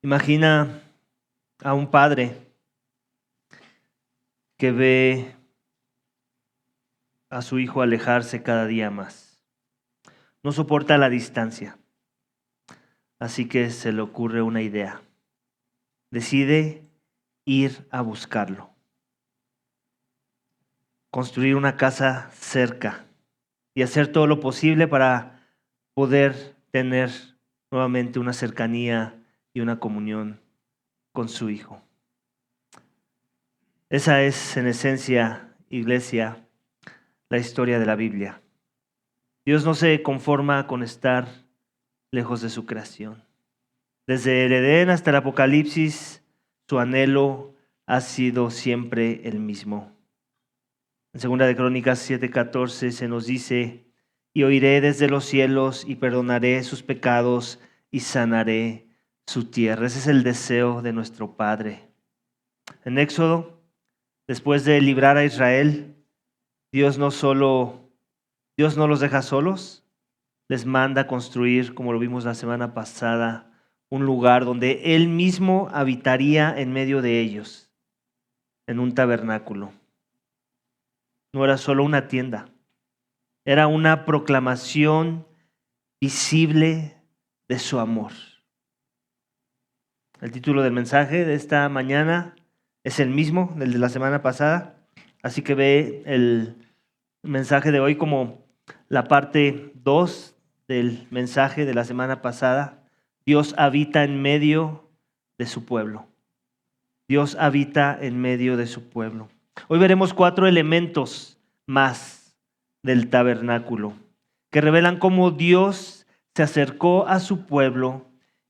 Imagina a un padre que ve a su hijo alejarse cada día más. No soporta la distancia, así que se le ocurre una idea. Decide ir a buscarlo. Construir una casa cerca y hacer todo lo posible para poder tener nuevamente una cercanía y una comunión con su hijo. Esa es, en esencia, iglesia, la historia de la Biblia. Dios no se conforma con estar lejos de su creación. Desde el Edén hasta el Apocalipsis, su anhelo ha sido siempre el mismo. En 2 de Crónicas 7:14 se nos dice: y oiré desde los cielos y perdonaré sus pecados y sanaré su tierra. Ese es el deseo de nuestro Padre. En Éxodo, después de librar a Israel, Dios no los deja solos, les manda construir, como lo vimos la semana pasada, un lugar donde Él mismo habitaría en medio de ellos, en un tabernáculo. No era solo una tienda, era una proclamación visible de su amor. El título del mensaje de esta mañana es el mismo del de la semana pasada, así que ve el mensaje de hoy como la parte 2 del mensaje de la semana pasada. Dios habita en medio de su pueblo. Dios habita en medio de su pueblo. Hoy veremos 4 elementos más del tabernáculo que revelan cómo Dios se acercó a su pueblo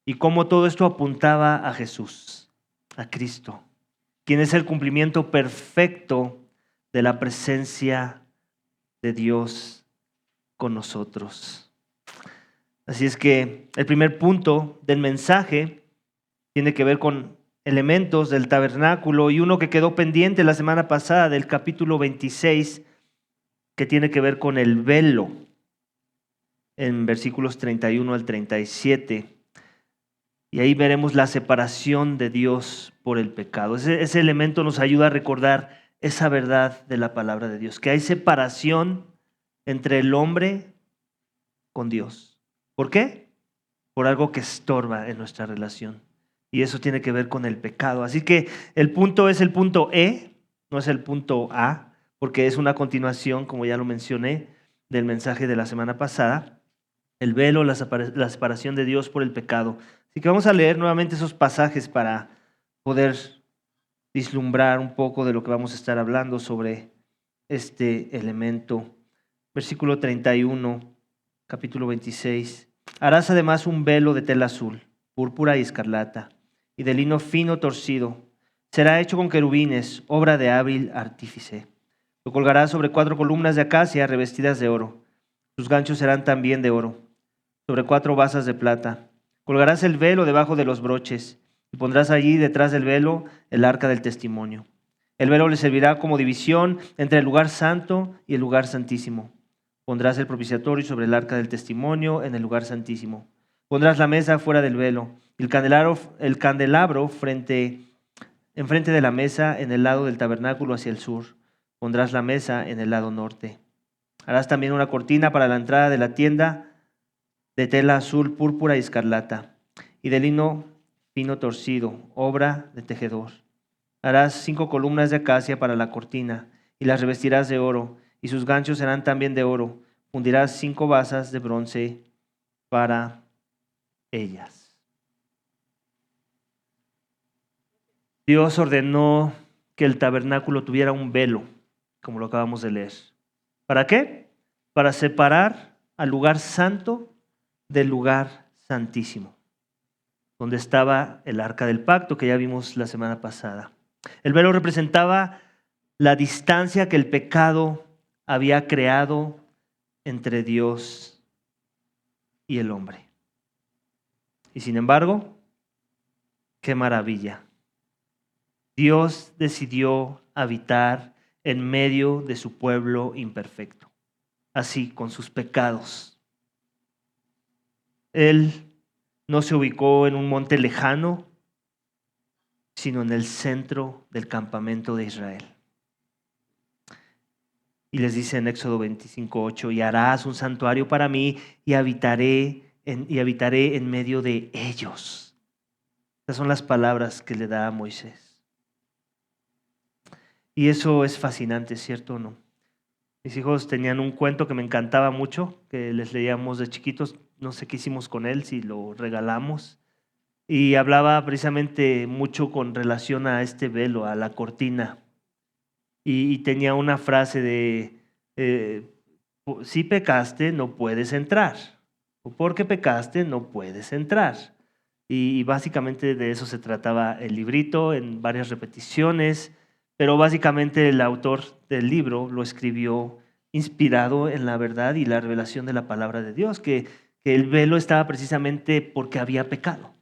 y cómo todo esto apuntaba a Jesús, a Cristo, quien es el cumplimiento perfecto de la presencia de Dios con nosotros. Así es que el primer punto del mensaje tiene que ver con elementos del tabernáculo y uno que quedó pendiente la semana pasada del capítulo 26, que tiene que ver con el velo, en versículos 31 al 37. Y ahí veremos la separación de Dios por el pecado. Ese elemento nos ayuda a recordar esa verdad de la palabra de Dios, que hay separación entre el hombre con Dios. ¿Por qué? Por algo que estorba en nuestra relación. Y eso tiene que ver con el pecado. Así que el punto es el punto E, no es el punto A, porque es una continuación, como ya lo mencioné, del mensaje de la semana pasada. El velo, la separación de Dios por el pecado. Así que vamos a leer nuevamente esos pasajes para poder vislumbrar un poco de lo que vamos a estar hablando sobre este elemento. Versículo 31, capítulo 26. Harás además un velo de tela azul, púrpura y escarlata, y de lino fino torcido. Será hecho con querubines, obra de hábil artífice. Lo colgarás sobre 4 columnas de acacia revestidas de oro. Sus ganchos serán también de oro, sobre 4 basas de plata. Colgarás el velo debajo de los broches, y pondrás allí detrás del velo el arca del testimonio. El velo le servirá como división entre el lugar santo y el lugar santísimo. Pondrás el propiciatorio sobre el arca del testimonio en el lugar santísimo. Pondrás la mesa fuera del velo, el candelabro enfrente de la mesa en el lado del tabernáculo hacia el sur. Pondrás la mesa en el lado norte. Harás también una cortina para la entrada de la tienda de tela azul, púrpura y escarlata, y de lino fino torcido, obra de tejedor. Harás 5 columnas de acacia para la cortina, y las revestirás de oro, y sus ganchos serán también de oro. Fundirás 5 basas de bronce para ellas. Dios ordenó que el tabernáculo tuviera un velo, como lo acabamos de leer. ¿Para qué? Para separar al lugar santo del lugar santísimo, donde estaba el arca del pacto que ya vimos la semana pasada. El velo representaba la distancia que el pecado había creado entre Dios y el hombre. Y sin embargo, qué maravilla. Dios decidió habitar en medio de su pueblo imperfecto, así con sus pecados. Él no se ubicó en un monte lejano sino en el centro del campamento de Israel. Y les dice en Éxodo 25:8, y harás un santuario para mí y habitaré en medio de ellos. Esas son las palabras que le da a Moisés. Y eso es fascinante, ¿cierto o no? Mis hijos tenían un cuento que me encantaba mucho, que les leíamos de chiquitos, no sé qué hicimos con él, si lo regalamos, y hablaba precisamente mucho con relación a este velo, a la cortina, y tenía una frase de, si pecaste no puedes entrar, o porque pecaste no puedes entrar. Y básicamente de eso se trataba el librito en varias repeticiones, pero básicamente el autor del libro lo escribió inspirado en la verdad y la revelación de la palabra de Dios, que el velo estaba precisamente porque había pecado.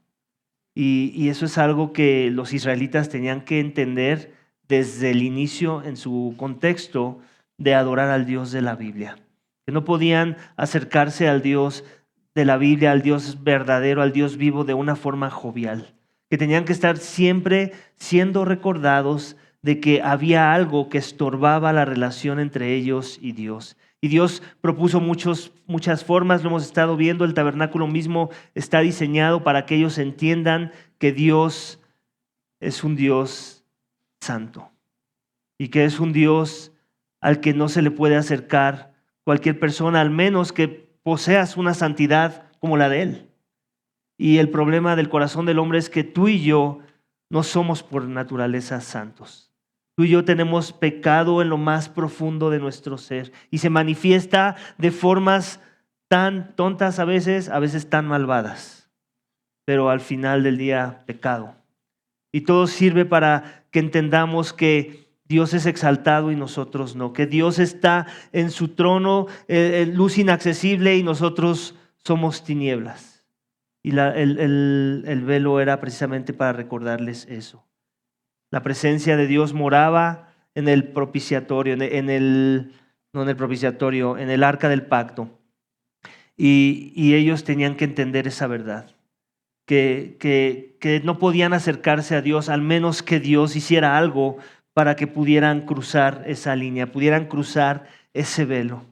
Y eso es algo que los israelitas tenían que entender desde el inicio en su contexto de adorar al Dios de la Biblia. Que no podían acercarse al Dios de la Biblia, al Dios verdadero, al Dios vivo de una forma jovial. Que tenían que estar siempre siendo recordados de que había algo que estorbaba la relación entre ellos y Dios. Y Dios propuso muchas formas, lo hemos estado viendo, el tabernáculo mismo está diseñado para que ellos entiendan que Dios es un Dios santo y que es un Dios al que no se le puede acercar cualquier persona, al menos que poseas una santidad como la de Él. Y el problema del corazón del hombre es que tú y yo no somos por naturaleza santos. Tú y yo tenemos pecado en lo más profundo de nuestro ser y se manifiesta de formas tan tontas a veces tan malvadas, pero al final del día pecado. Y todo sirve para que entendamos que Dios es exaltado y nosotros no, que Dios está en su trono, luz inaccesible y nosotros somos tinieblas. Y el velo era precisamente para recordarles eso. La presencia de Dios moraba en el propiciatorio, no en el propiciatorio, en el arca del pacto. Y ellos tenían que entender esa verdad, que no podían acercarse a Dios al menos que Dios hiciera algo para que pudieran cruzar esa línea, pudieran cruzar ese velo.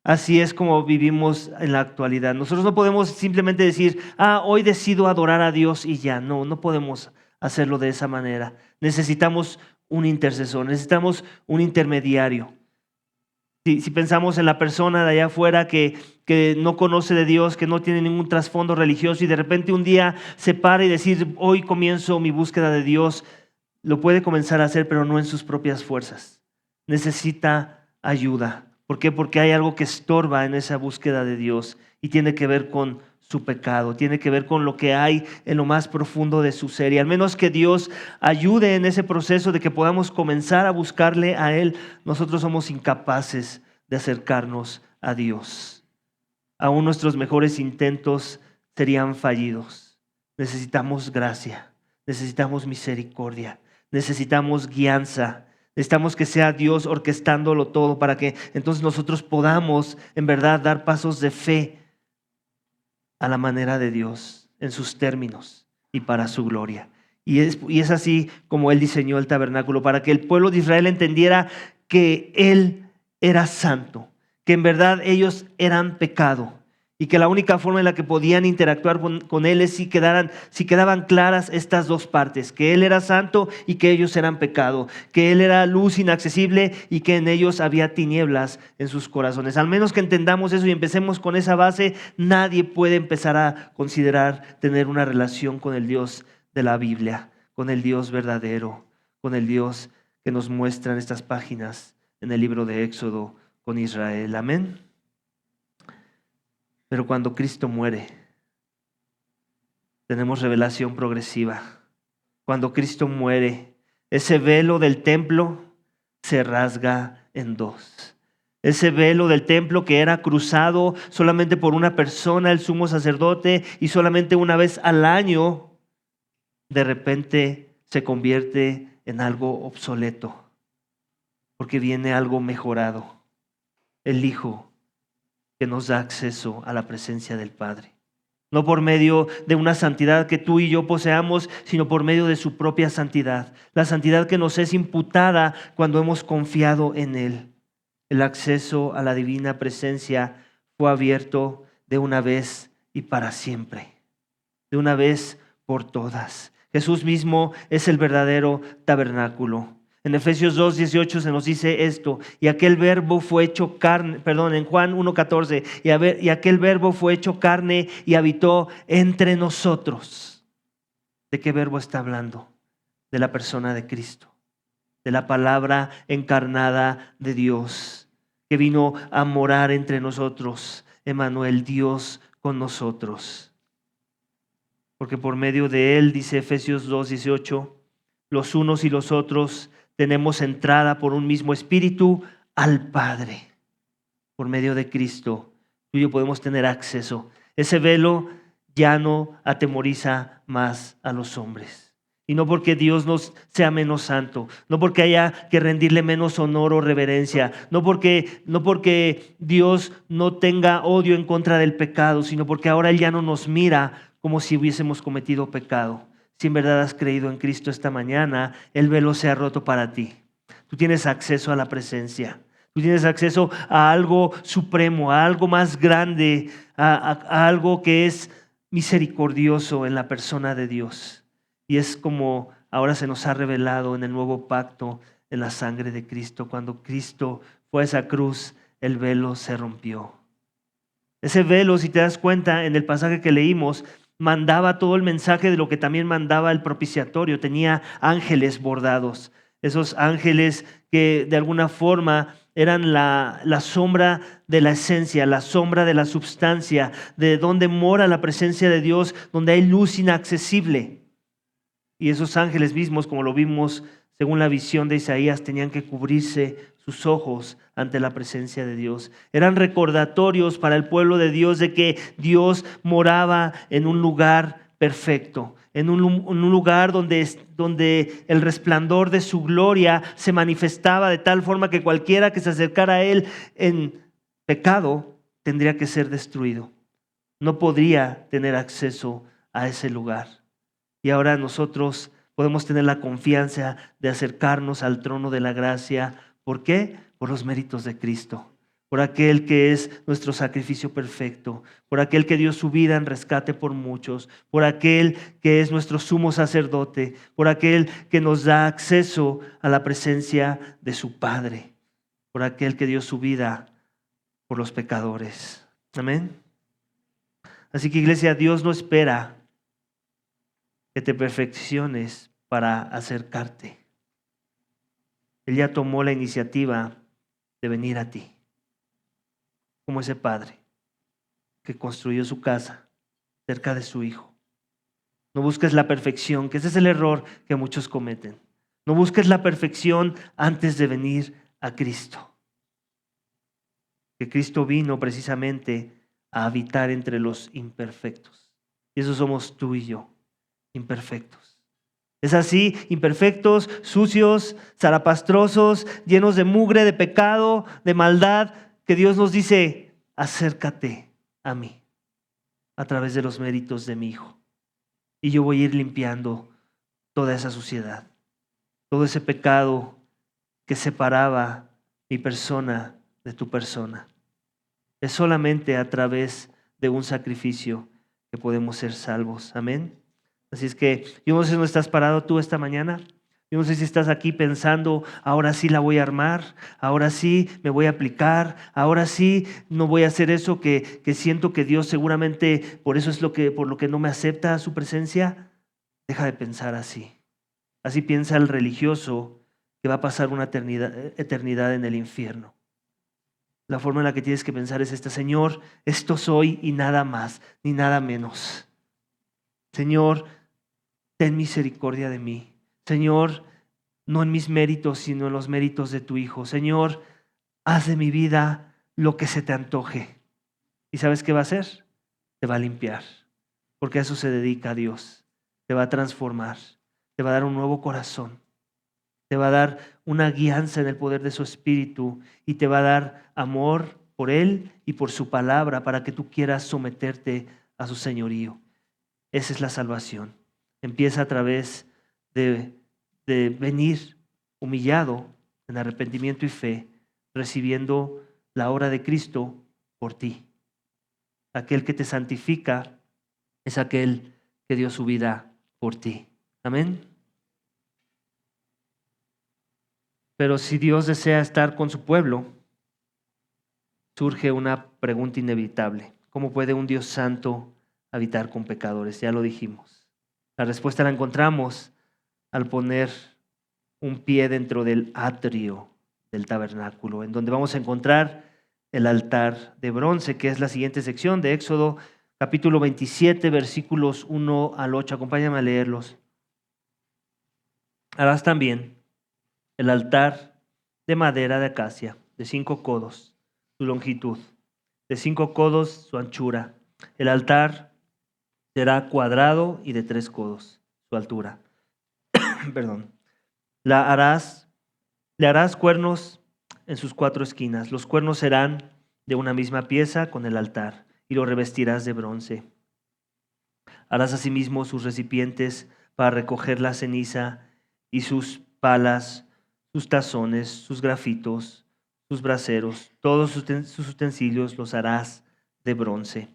Así es como vivimos en la actualidad. Nosotros no podemos simplemente decir, hoy decido adorar a Dios y ya. No podemos hacerlo de esa manera. Necesitamos un intercesor, necesitamos un intermediario. Si pensamos en la persona de allá afuera que no conoce de Dios, que no tiene ningún trasfondo religioso y de repente un día se para y decir, hoy comienzo mi búsqueda de Dios, lo puede comenzar a hacer, pero no en sus propias fuerzas. Necesita ayuda. ¿Por qué? Porque hay algo que estorba en esa búsqueda de Dios y tiene que ver con su pecado, tiene que ver con lo que hay en lo más profundo de su ser. Y al menos que Dios ayude en ese proceso de que podamos comenzar a buscarle a Él, nosotros somos incapaces de acercarnos a Dios. Aún nuestros mejores intentos serían fallidos. Necesitamos gracia, necesitamos misericordia, necesitamos guianza. Necesitamos que sea Dios orquestándolo todo para que entonces nosotros podamos en verdad dar pasos de fe a la manera de Dios, en sus términos y para su gloria. Y es así como Él diseñó el tabernáculo, para que el pueblo de Israel entendiera que Él era santo, que en verdad ellos eran pecado y que la única forma en la que podían interactuar con Él es si quedaban claras estas dos partes, que Él era santo y que ellos eran pecado, que Él era luz inaccesible y que en ellos había tinieblas en sus corazones. Al menos que entendamos eso y empecemos con esa base, nadie puede empezar a considerar tener una relación con el Dios de la Biblia, con el Dios verdadero, con el Dios que nos muestra en estas páginas en el libro de Éxodo con Israel. Amén. Pero cuando Cristo muere, tenemos revelación progresiva. Cuando Cristo muere, ese velo del templo se rasga en dos. Ese velo del templo que era cruzado solamente por una persona, el sumo sacerdote, y solamente una vez al año, de repente se convierte en algo obsoleto, porque viene algo mejorado, el Hijo que nos da acceso a la presencia del Padre. No por medio de una santidad que tú y yo poseamos, sino por medio de su propia santidad. La santidad que nos es imputada cuando hemos confiado en Él. El acceso a la divina presencia fue abierto de una vez y para siempre. De una vez por todas. Jesús mismo es el verdadero tabernáculo. En Efesios 2:18 se nos dice esto, y aquel verbo fue hecho carne, en Juan 1:14, y aquel verbo fue hecho carne y habitó entre nosotros. ¿De qué verbo está hablando? De la persona de Cristo, de la palabra encarnada de Dios, que vino a morar entre nosotros, Emmanuel, Dios con nosotros. Porque por medio de Él, dice Efesios 2:18, los unos y los otros tenemos entrada por un mismo espíritu al Padre. Por medio de Cristo, tú y yo podemos tener acceso. Ese velo ya no atemoriza más a los hombres. Y no porque Dios nos sea menos santo, no porque haya que rendirle menos honor o reverencia, no porque Dios no tenga odio en contra del pecado, sino porque ahora Él ya no nos mira como si hubiésemos cometido pecado. Si en verdad has creído en Cristo esta mañana, el velo se ha roto para ti. Tú tienes acceso a la presencia. Tú tienes acceso a algo supremo, a algo más grande, a algo que es misericordioso en la persona de Dios. Y es como ahora se nos ha revelado en el nuevo pacto, en la sangre de Cristo. Cuando Cristo fue a esa cruz, el velo se rompió. Ese velo, si te das cuenta, en el pasaje que leímos, mandaba todo el mensaje de lo que también mandaba el propiciatorio. Tenía ángeles bordados. Esos ángeles que de alguna forma eran la sombra de la esencia, la sombra de la substancia, de donde mora la presencia de Dios, donde hay luz inaccesible. Y esos ángeles mismos, como lo vimos según la visión de Isaías, tenían que cubrirse sus ojos ante la presencia de Dios. Eran recordatorios para el pueblo de Dios de que Dios moraba en un lugar perfecto, en un lugar donde el resplandor de su gloria se manifestaba de tal forma que cualquiera que se acercara a Él en pecado tendría que ser destruido. No podría tener acceso a ese lugar. Y ahora nosotros podemos tener la confianza de acercarnos al trono de la gracia. ¿Por qué? Por los méritos de Cristo. Por aquel que es nuestro sacrificio perfecto, por aquel que dio su vida en rescate por muchos, por aquel que es nuestro sumo sacerdote, por aquel que nos da acceso a la presencia de su Padre, por aquel que dio su vida por los pecadores. Amén. Así que, iglesia, Dios no espera que te perfecciones para acercarte. Él ya tomó la iniciativa de venir a ti. Como ese padre que construyó su casa cerca de su hijo. No busques la perfección, que ese es el error que muchos cometen. No busques la perfección antes de venir a Cristo. Que Cristo vino precisamente a habitar entre los imperfectos. Y esos somos tú y yo, imperfectos. Es así, imperfectos, sucios, zarapastrosos, llenos de mugre, de pecado, de maldad, que Dios nos dice, acércate a mí a través de los méritos de mi Hijo. Y yo voy a ir limpiando toda esa suciedad, todo ese pecado que separaba mi persona de tu persona. Es solamente a través de un sacrificio que podemos ser salvos. Amén. Así es que yo no sé si no estás parado tú esta mañana. Yo no sé si estás aquí pensando, ahora sí la voy a armar, ahora sí me voy a aplicar, ahora sí no voy a hacer eso que siento que Dios seguramente por eso es por lo que no me acepta su presencia. Deja de pensar así. Así piensa el religioso que va a pasar una eternidad en el infierno. La forma en la que tienes que pensar es esta: Señor, esto soy y nada más, ni nada menos. Señor, ten misericordia de mí. Señor, no en mis méritos, sino en los méritos de tu Hijo. Señor, haz de mi vida lo que se te antoje. ¿Y sabes qué va a hacer? Te va a limpiar, porque a eso se dedica Dios. Te va a transformar, te va a dar un nuevo corazón, te va a dar una guianza en el poder de su Espíritu y te va a dar amor por Él y por su palabra para que tú quieras someterte a su señorío. Esa es la salvación. Empieza a través de venir humillado en arrepentimiento y fe, recibiendo la obra de Cristo por ti. Aquel que te santifica es aquel que dio su vida por ti. Amén. Pero si Dios desea estar con su pueblo, surge una pregunta inevitable. ¿Cómo puede un Dios santo habitar con pecadores? Ya lo dijimos. La respuesta la encontramos al poner un pie dentro del atrio del tabernáculo, en donde vamos a encontrar el altar de bronce, que es la siguiente sección de Éxodo capítulo 27, versículos 1 al 8. Acompáñame a leerlos. Harás también el altar de madera de acacia, de 5 codos, su longitud, de 5 codos su anchura. El altar será cuadrado y de 3 codos su altura. Perdón. Le harás cuernos en sus 4 esquinas. Los cuernos serán de una misma pieza con el altar y lo revestirás de bronce. Harás asimismo sus recipientes para recoger la ceniza y sus palas, sus tazones, sus grafitos, sus braseros, todos sus utensilios los harás de bronce.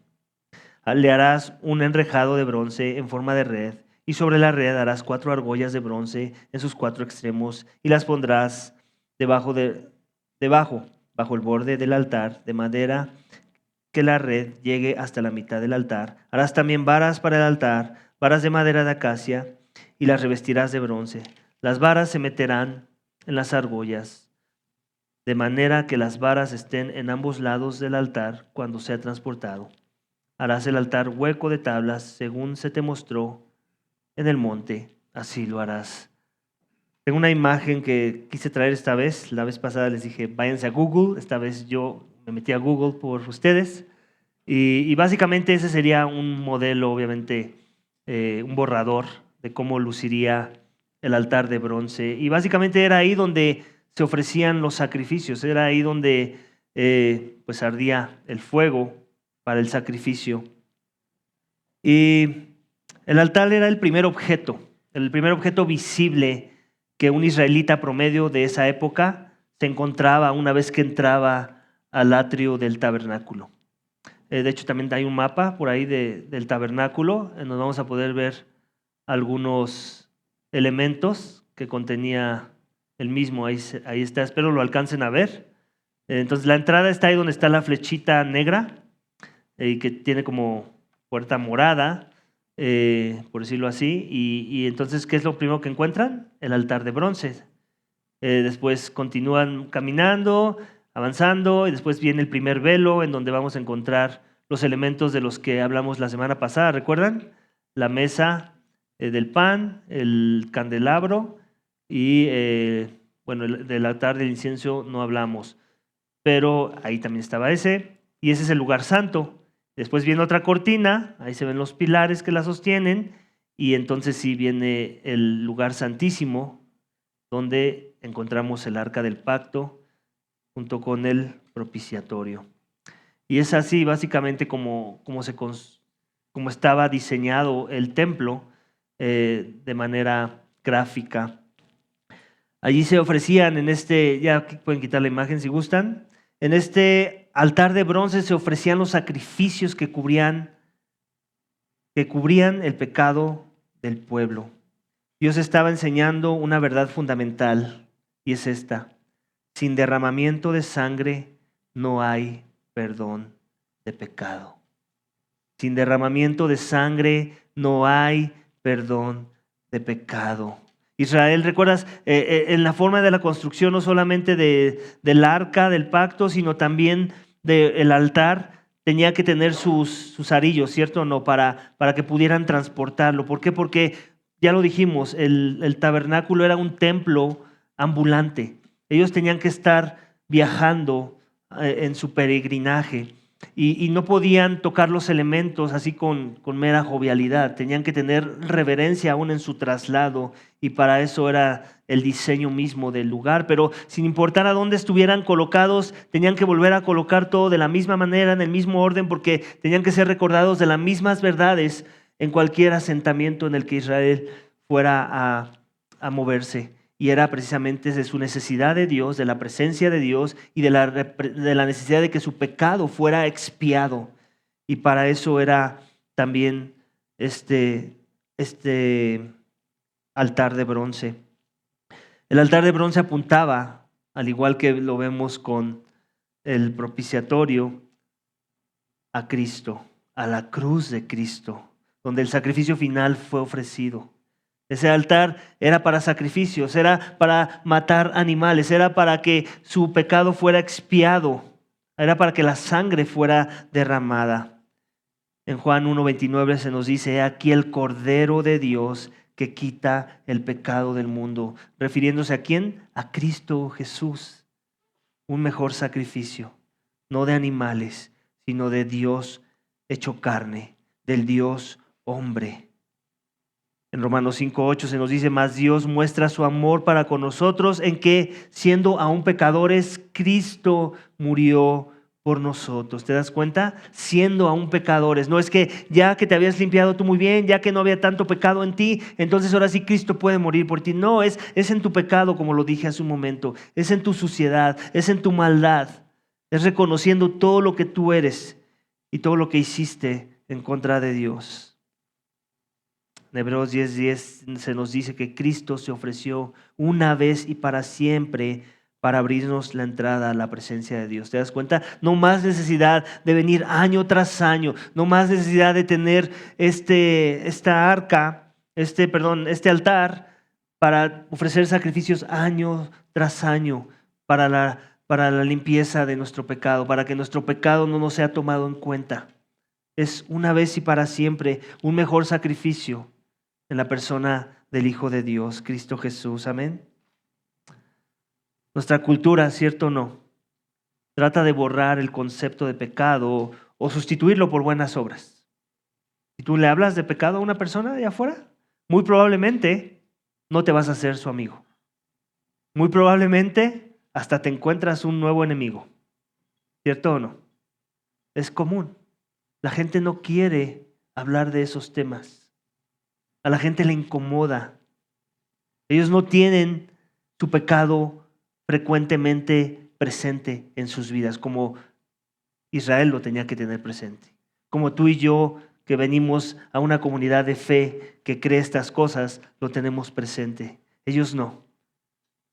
Le harás un enrejado de bronce en forma de red, y sobre la red harás 4 argollas de bronce en sus 4 extremos, y las pondrás bajo el borde del altar, de manera que la red llegue hasta la mitad del altar. Harás también varas para el altar, varas de madera de acacia, y las revestirás de bronce. Las varas se meterán en las argollas, de manera que las varas estén en ambos lados del altar cuando sea transportado. Harás el altar hueco de tablas, según se te mostró en el monte, así lo harás. Tengo una imagen que quise traer esta vez. La vez pasada les dije, váyanse a Google. Esta vez yo me metí a Google por ustedes. Y básicamente ese sería un modelo, obviamente, un borrador de cómo luciría el altar de bronce. Y básicamente era ahí donde se ofrecían los sacrificios. Era ahí donde pues ardía el fuego para el sacrificio. Y el altar era el primer objeto visible que un israelita promedio de esa época se encontraba una vez que entraba al atrio del tabernáculo. De hecho, también hay un mapa por ahí del tabernáculo, en donde vamos a poder ver algunos elementos que contenía el mismo. Ahí está, espero lo alcancen a ver. Entonces, la entrada está ahí donde está la flechita negra, y que tiene como puerta morada, por decirlo así. Y entonces, ¿qué es lo primero que encuentran? El altar de bronce. Después continúan caminando, avanzando, y después viene el primer velo, en donde vamos a encontrar los elementos de los que hablamos la semana pasada. ¿Recuerdan? La mesa del pan, el candelabro y, bueno, del altar del incienso no hablamos, pero ahí también estaba ese, y ese es el lugar santo. Después viene otra cortina, ahí se ven los pilares que la sostienen, y entonces sí viene el lugar santísimo, donde encontramos el arca del pacto junto con el propiciatorio. Y es así básicamente como estaba diseñado el templo, de manera gráfica. Allí se ofrecían ya pueden quitar la imagen si gustan, en este altar de bronce se ofrecían los sacrificios que cubrían el pecado del pueblo. Dios estaba enseñando una verdad fundamental, y es esta: sin derramamiento de sangre no hay perdón de pecado. Sin derramamiento de sangre no hay perdón de pecado. Israel, ¿recuerdas? En la forma de la construcción, no solamente del arca del pacto, sino también del altar, tenía que tener sus arillos, ¿cierto o no? Para que pudieran transportarlo. ¿Por qué? Porque, ya lo dijimos, el tabernáculo era un templo ambulante. Ellos tenían que estar viajando en su peregrinaje. y no podían tocar los elementos así con mera jovialidad. Tenían que tener reverencia aún en su traslado, y para eso era el diseño mismo del lugar. Pero sin importar a dónde estuvieran colocados, tenían que volver a colocar todo de la misma manera, en el mismo orden, porque tenían que ser recordados de las mismas verdades en cualquier asentamiento en el que Israel fuera a moverse. Y era precisamente de su necesidad de Dios, de la presencia de Dios y de la necesidad de que su pecado fuera expiado. Y para eso era también este altar de bronce. El altar de bronce apuntaba, al igual que lo vemos con el propiciatorio, a Cristo, a la cruz de Cristo, donde el sacrificio final fue ofrecido. Ese altar era para sacrificios, era para matar animales, era para que su pecado fuera expiado, era para que la sangre fuera derramada. En Juan 1:29 se nos dice: "He aquí el Cordero de Dios que quita el pecado del mundo", refiriéndose ¿a quién? A Cristo Jesús. Un mejor sacrificio, no de animales, sino de Dios hecho carne, del Dios hombre. En Romanos 5:8 se nos dice: "Mas Dios muestra su amor para con nosotros en que, siendo aún pecadores, Cristo murió por nosotros". ¿Te das cuenta? Siendo aún pecadores. No es que ya que te habías limpiado tú muy bien, ya que no había tanto pecado en ti, entonces ahora sí Cristo puede morir por ti. No, es en tu pecado, como lo dije hace un momento. Es en tu suciedad, es en tu maldad. Es reconociendo todo lo que tú eres y todo lo que hiciste en contra de Dios. En Hebreos 10:10 se nos dice que Cristo se ofreció una vez y para siempre para abrirnos la entrada a la presencia de Dios. ¿Te das cuenta? No más necesidad de venir año tras año, no más necesidad de tener este altar para ofrecer sacrificios año tras año para la limpieza de nuestro pecado, para que nuestro pecado no nos sea tomado en cuenta. Es una vez y para siempre un mejor sacrificio en la persona del Hijo de Dios, Cristo Jesús. Amén. Nuestra cultura, ¿cierto o no?, trata de borrar el concepto de pecado o sustituirlo por buenas obras. Si tú le hablas de pecado a una persona de afuera, muy probablemente no te vas a hacer su amigo. Muy probablemente hasta te encuentras un nuevo enemigo. ¿Cierto o no? Es común. La gente no quiere hablar de esos temas. A la gente le incomoda. Ellos no tienen su pecado frecuentemente presente en sus vidas, como Israel lo tenía que tener presente. Como tú y yo, que venimos a una comunidad de fe que cree estas cosas, lo tenemos presente. Ellos no.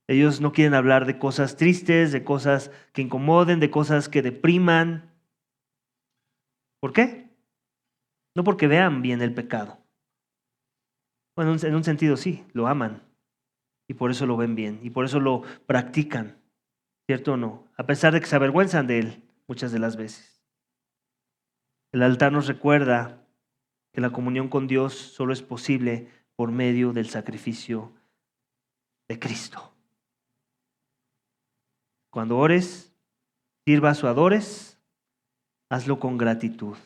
Ellos no quieren hablar de cosas tristes, de cosas que incomoden, de cosas que depriman. ¿Por qué? No porque vean bien el pecado. Bueno, en un sentido sí, lo aman y por eso lo ven bien y por eso lo practican, ¿cierto o no? A pesar de que se avergüenzan de él muchas de las veces. El altar nos recuerda que la comunión con Dios solo es posible por medio del sacrificio de Cristo. Cuando ores, sirvas o adores, hazlo con gratitud.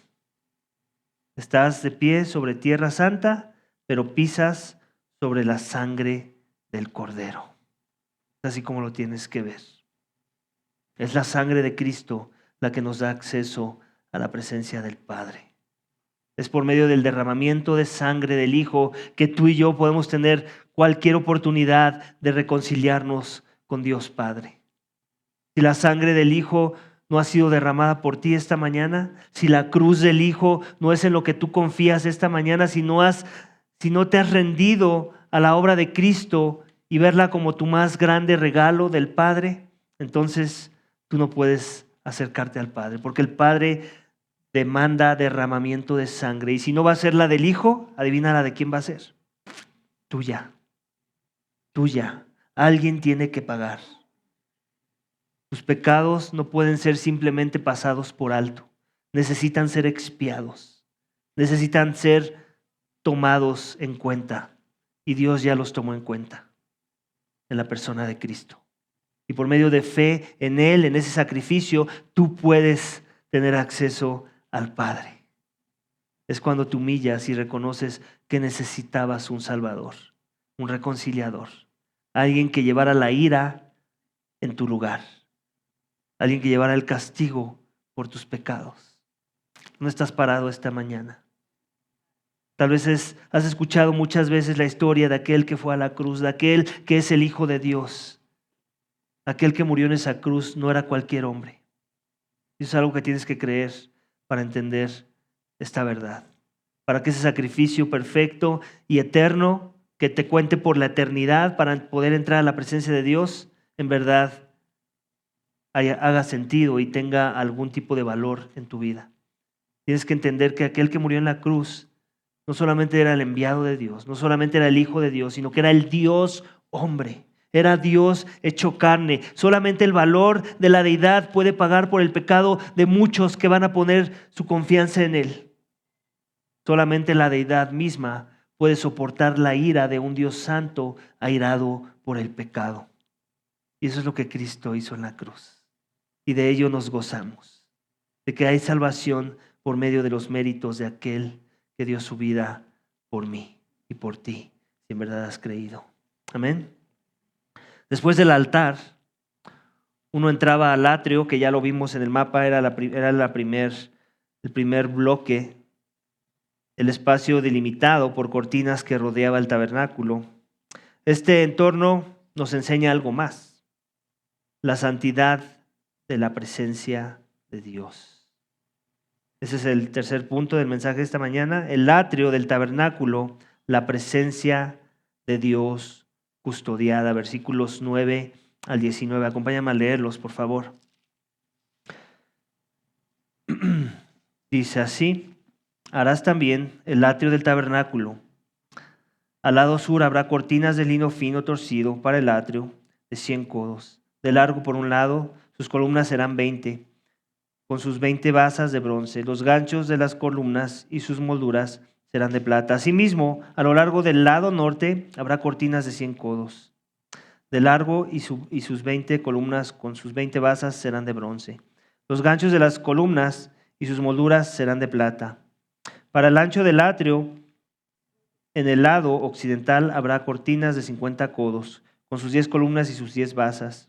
Estás de pie sobre tierra santa, pero pisas sobre la sangre del Cordero. Así como lo tienes que ver. Es la sangre de Cristo la que nos da acceso a la presencia del Padre. Es por medio del derramamiento de sangre del Hijo que tú y yo podemos tener cualquier oportunidad de reconciliarnos con Dios Padre. Si la sangre del Hijo no ha sido derramada por ti esta mañana, si la cruz del Hijo no es en lo que tú confías esta mañana, si no te has rendido a la obra de Cristo y verla como tu más grande regalo del Padre, entonces tú no puedes acercarte al Padre, porque el Padre demanda derramamiento de sangre. Y si no va a ser la del Hijo, adivina la de quién va a ser. Tuya. Alguien tiene que pagar. Tus pecados no pueden ser simplemente pasados por alto. Necesitan ser expiados. Necesitan ser tomados en cuenta. Y Dios ya los tomó en cuenta en la persona de Cristo. Y por medio de fe en Él, en ese sacrificio, tú puedes tener acceso al Padre. Es cuando te humillas y reconoces que necesitabas un Salvador, un reconciliador, alguien que llevara la ira en tu lugar, alguien que llevara el castigo por tus pecados. ¿No estás parado esta mañana? Tal vez has escuchado muchas veces la historia de aquel que fue a la cruz, de aquel que es el Hijo de Dios. Aquel que murió en esa cruz no era cualquier hombre. Eso es algo que tienes que creer para entender esta verdad. Para que ese sacrificio perfecto y eterno que te cuente por la eternidad para poder entrar a la presencia de Dios, en verdad haga sentido y tenga algún tipo de valor en tu vida. Tienes que entender que aquel que murió en la cruz no solamente era el enviado de Dios, no solamente era el Hijo de Dios, sino que era el Dios hombre. Era Dios hecho carne. Solamente el valor de la deidad puede pagar por el pecado de muchos que van a poner su confianza en Él. Solamente la deidad misma puede soportar la ira de un Dios santo airado por el pecado. Y eso es lo que Cristo hizo en la cruz. Y de ello nos gozamos, de que hay salvación por medio de los méritos de aquel que dio su vida por mí y por ti, si en verdad has creído. Amén. Después del altar, uno entraba al atrio, que ya lo vimos en el mapa, era el primer bloque, el espacio delimitado por cortinas que rodeaba el tabernáculo. Este entorno nos enseña algo más: la santidad de la presencia de Dios. Ese es el tercer punto del mensaje de esta mañana. El atrio del tabernáculo, la presencia de Dios custodiada. Versículos 9 al 19. Acompáñame a leerlos, por favor. Dice así: harás también el atrio del tabernáculo. Al lado sur habrá cortinas de lino fino torcido para el atrio de 100 codos. De largo por un lado, sus columnas serán 20, con sus 20 basas de bronce. Los ganchos de las columnas y sus molduras serán de plata. Asimismo, a lo largo del lado norte habrá cortinas de 100 codos. De largo y sus 20 columnas con sus 20 basas serán de bronce. Los ganchos de las columnas y sus molduras serán de plata. Para el ancho del atrio, en el lado occidental habrá cortinas de 50 codos, con sus 10 columnas y sus 10 basas.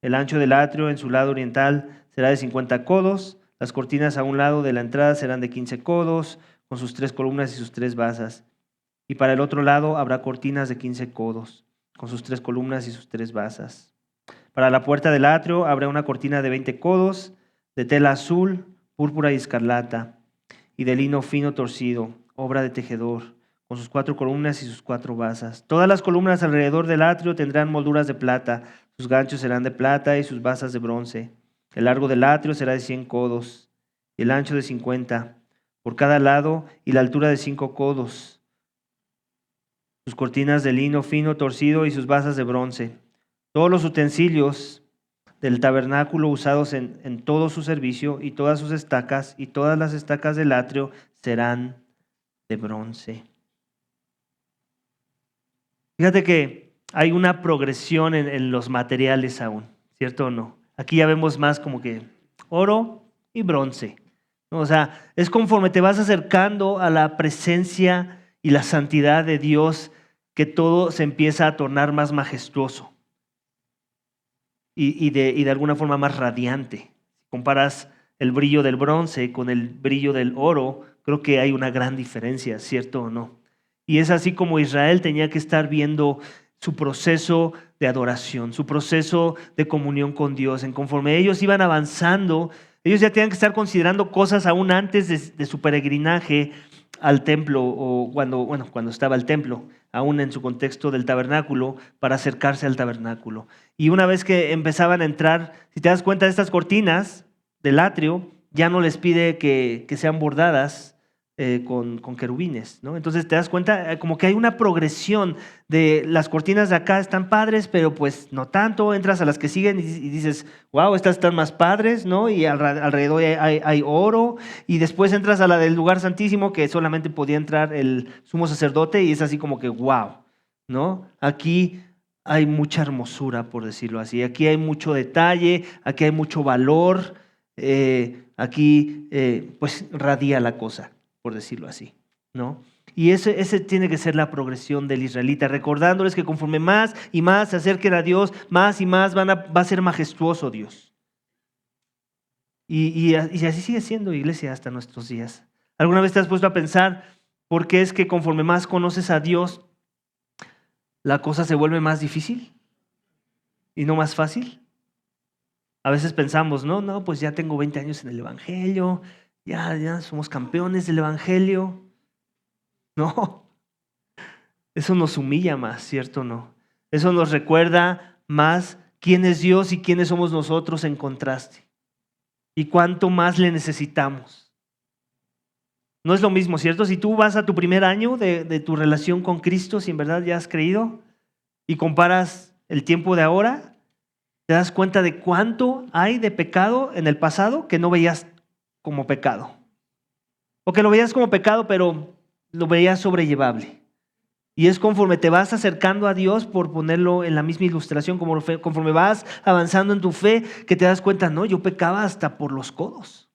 El ancho del atrio en su lado oriental será de 50 codos. Las cortinas a un lado de la entrada serán de 15 codos, con sus 3 columnas y sus 3 basas. Y para el otro lado habrá cortinas de 15 codos, con sus 3 columnas y sus 3 basas. Para la puerta del atrio habrá una cortina de 20 codos, de tela azul, púrpura y escarlata, y de lino fino torcido, obra de tejedor, con sus 4 columnas y sus 4 basas. Todas las columnas alrededor del atrio tendrán molduras de plata, sus ganchos serán de plata y sus basas de bronce. El largo del atrio será de 100 codos, y el ancho de 50 por cada lado, y la altura de 5 codos. Sus cortinas de lino fino torcido y sus basas de bronce. Todos los utensilios del tabernáculo usados en todo su servicio, y todas sus estacas y todas las estacas del atrio serán de bronce. Fíjate que hay una progresión en los materiales aún, ¿cierto o no? Aquí ya vemos más como que oro y bronce, ¿no? O sea, es conforme te vas acercando a la presencia y la santidad de Dios que todo se empieza a tornar más majestuoso y de alguna forma más radiante. Si comparas el brillo del bronce con el brillo del oro, creo que hay una gran diferencia, ¿cierto o no? Y es así como Israel tenía que estar viendo su proceso de adoración, su proceso de comunión con Dios. En conforme ellos iban avanzando, ellos ya tenían que estar considerando cosas aún antes de su peregrinaje al templo, o cuando estaba el templo, aún en su contexto del tabernáculo, para acercarse al tabernáculo. Y una vez que empezaban a entrar, si te das cuenta, de estas cortinas del atrio, ya no les pide que sean bordadas con querubines, ¿no? Entonces te das cuenta como que hay una progresión de las cortinas de acá están padres, pero pues no tanto. Entras a las que siguen y dices, wow, estas están más padres, ¿no? Y alrededor hay oro, y después entras a la del lugar santísimo, que solamente podía entrar el sumo sacerdote, y es así como que wow, ¿no? Aquí hay mucha hermosura, por decirlo así. Aquí hay mucho detalle, aquí hay mucho valor. aquí pues radia la cosa, por decirlo así, ¿no? Y ese tiene que ser la progresión del israelita, recordándoles que conforme más y más se acerquen a Dios, más y más va a ser majestuoso Dios. Y así sigue siendo, iglesia, hasta nuestros días. ¿Alguna vez te has puesto a pensar por qué es que conforme más conoces a Dios, la cosa se vuelve más difícil y no más fácil? A veces pensamos, no, pues ya tengo 20 años en el Evangelio, ya somos campeones del Evangelio. No, eso nos humilla más, ¿cierto o no? Eso nos recuerda más quién es Dios y quiénes somos nosotros en contraste. Y cuánto más le necesitamos. No es lo mismo, ¿cierto? Si tú vas a tu primer año de tu relación con Cristo, si en verdad ya has creído, y comparas el tiempo de ahora, te das cuenta de cuánto hay de pecado en el pasado que no veías como pecado. O que lo veías como pecado, pero lo veías sobrellevable. Y es conforme te vas acercando a Dios, por ponerlo en la misma ilustración, conforme vas avanzando en tu fe, que te das cuenta, no, yo pecaba hasta por los codos.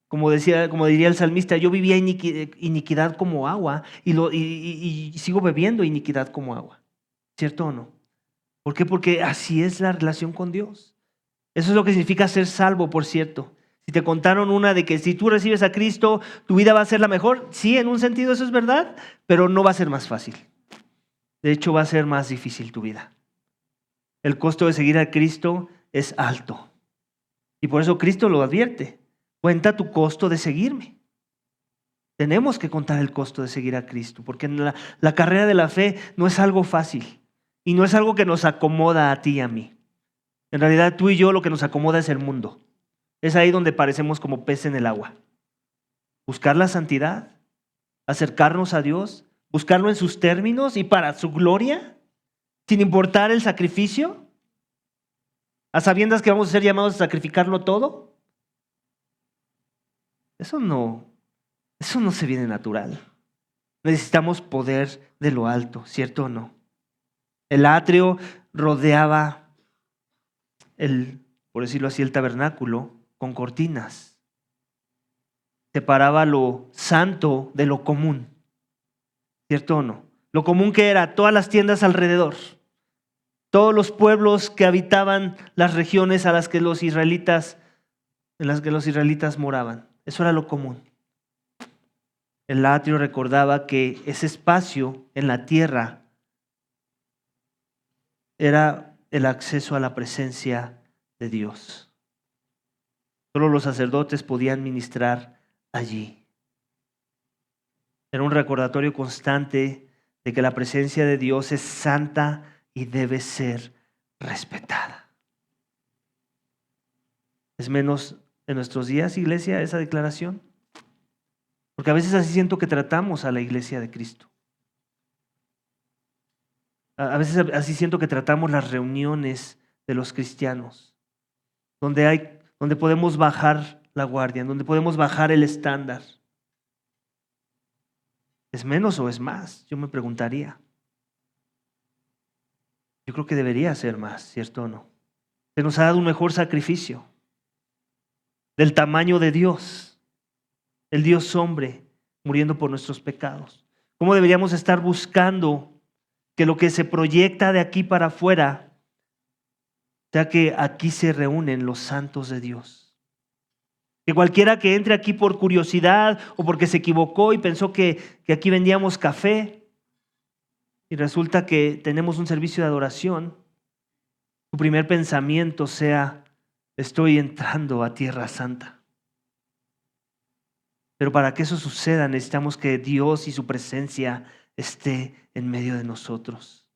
Como diría el salmista, yo vivía iniquidad como agua y sigo bebiendo iniquidad como agua. ¿Cierto o no? ¿Por qué? Porque así es la relación con Dios. Eso es lo que significa ser salvo, por cierto. Si te contaron una de que si tú recibes a Cristo, tu vida va a ser la mejor, sí, en un sentido eso es verdad, pero no va a ser más fácil. De hecho, va a ser más difícil tu vida. El costo de seguir a Cristo es alto. Y por eso Cristo lo advierte. Cuenta tu costo de seguirme. Tenemos que contar el costo de seguir a Cristo, porque la carrera de la fe no es algo fácil y no es algo que nos acomoda a ti y a mí. En realidad, tú y yo lo que nos acomoda es el mundo. Es ahí donde parecemos como pez en el agua. Buscar la santidad, acercarnos a Dios, buscarlo en sus términos y para su gloria, sin importar el sacrificio, a sabiendas que vamos a ser llamados a sacrificarlo todo. Eso no se viene natural. Necesitamos poder de lo alto, ¿cierto o no? El atrio rodeaba por decirlo así, el tabernáculo con cortinas. Separaba lo santo de lo común, ¿cierto o no? Lo común que era todas las tiendas alrededor, todos los pueblos que habitaban las regiones en las que los israelitas moraban. Eso era lo común. El atrio recordaba que ese espacio en la tierra era el acceso a la presencia de Dios. Solo los sacerdotes podían ministrar allí. Era un recordatorio constante de que la presencia de Dios es santa y debe ser respetada. ¿Es menos en nuestros días, iglesia, esa declaración? Porque a veces así siento que tratamos a la iglesia de Cristo. A veces así siento que tratamos las reuniones de los cristianos, donde podemos bajar la guardia, donde podemos bajar el estándar. ¿Es menos o es más? Yo me preguntaría. Yo creo que debería ser más, ¿cierto o no? Se nos ha dado un mejor sacrificio del tamaño de Dios, el Dios hombre muriendo por nuestros pecados. ¿Cómo deberíamos estar buscando que lo que se proyecta de aquí para afuera sea que aquí se reúnen los santos de Dios? Que cualquiera que entre aquí por curiosidad o porque se equivocó y pensó que aquí vendíamos café y resulta que tenemos un servicio de adoración, su primer pensamiento sea: estoy entrando a Tierra Santa. Pero para que eso suceda necesitamos que Dios y su presencia esté en medio de nosotros.